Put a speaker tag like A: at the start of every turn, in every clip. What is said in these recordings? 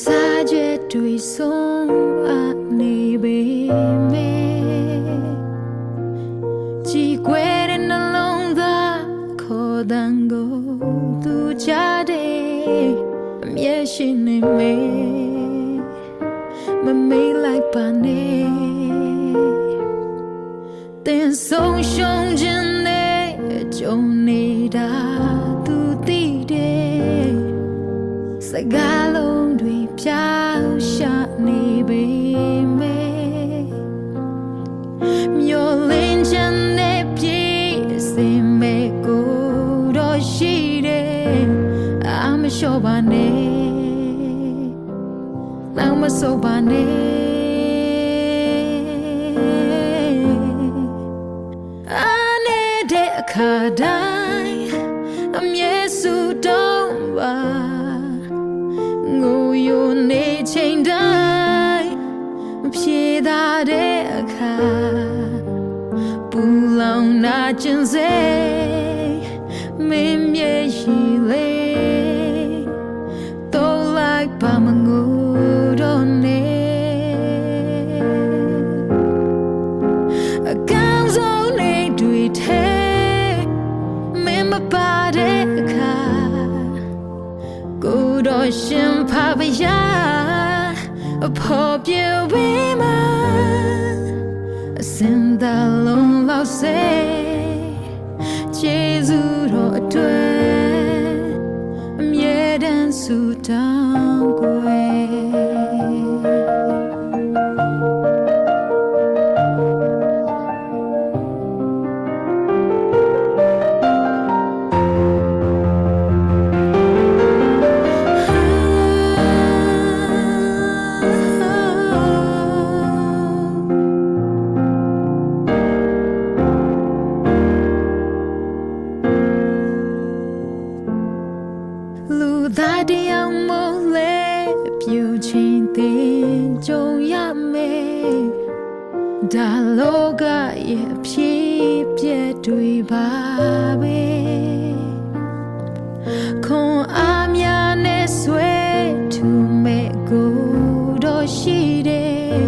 A: စားချက်တွေဆုံးအနေပေမဲ့ကြည်ခွဲတဲ့နှလုံးသားခေါ်တန်ကိုသူချတဲ့အမျက်ရှိနေမေမမေးလိုက်ပါနဲ့တင်ဆုံးရှုံးခြင်းနဲ့ကြုံနေတာသူသိတယ်စကားလုံးတွေပြောင်းရှာနေပေမဲ့မျောလင်းခြင်းနဲ့ပြည့်စင်မဲ့ကိုတော့ရှိတယ်အမလျှော့ပါနဲ့နောက်မဆုတ်ပါနဲ့တဲ့အခါတိုင်းအမြဲစုတုံးပါငိုယိုနေချိန်တိုင်းဖြေသာတဲ့အခါပူလောင်နာကျင်စေမင်းမျက်ရည်လေးတော့လိုက်ပါမငိုတော့နဲ့အကောင်းဆုံးနေတွေထဲပါတဲ့အခါကိုတော့ရှင်ဖပါရအဖို့ပြေပေးမအစင်သာလုံးလောက်စေကျေးဇူးတော်အတွက်အမြဲတမ်းဆုတောင်းကိုသားတယောက်မို့လဲပြူချင်းတင်ကြုံရမယ်ဒါလောကရဲ့ဖြစ်ပျက်တွေပါပဲခွန်အားများနဲ့ဆွဲထူမဲ့ကိုတော့ရှိတယ်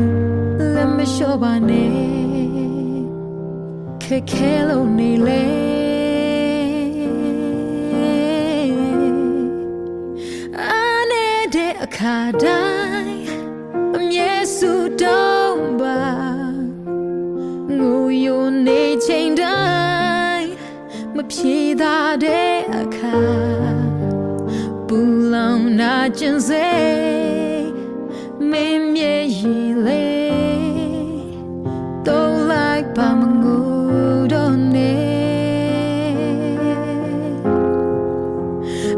A: လက်မလျှော့ပါနဲ့ခက်ခဲလို့နေလေအခါတိုင်းအမြဲစုတုံးပါငိုယိုနေချိန်တိုင်းမဖြေသာတဲ့အခါပူလောင်နာကျင်စေမင်းမျက်ရည်လေးတော့လိုက်ပါမငိုတော့နဲ့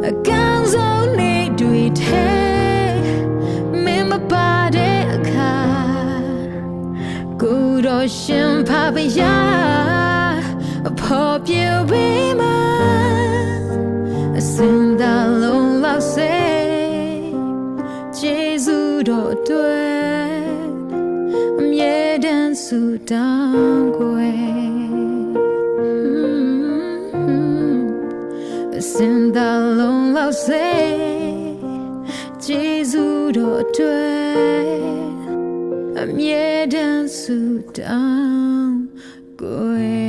A: အကောင်းဆုံးနေတွေထဲရှင်ဖပါရအဖို့ပြေပေးမအစင်သာလုံးလောက်စေကျေးဇူးတော်အတွက်အမြဲတမ်းဆုတောင်းကိုအစင်သာလုံးလောက်စေကျေးဇူးတော်အတွက်အမြဲတမ်းဆုတောင်းကို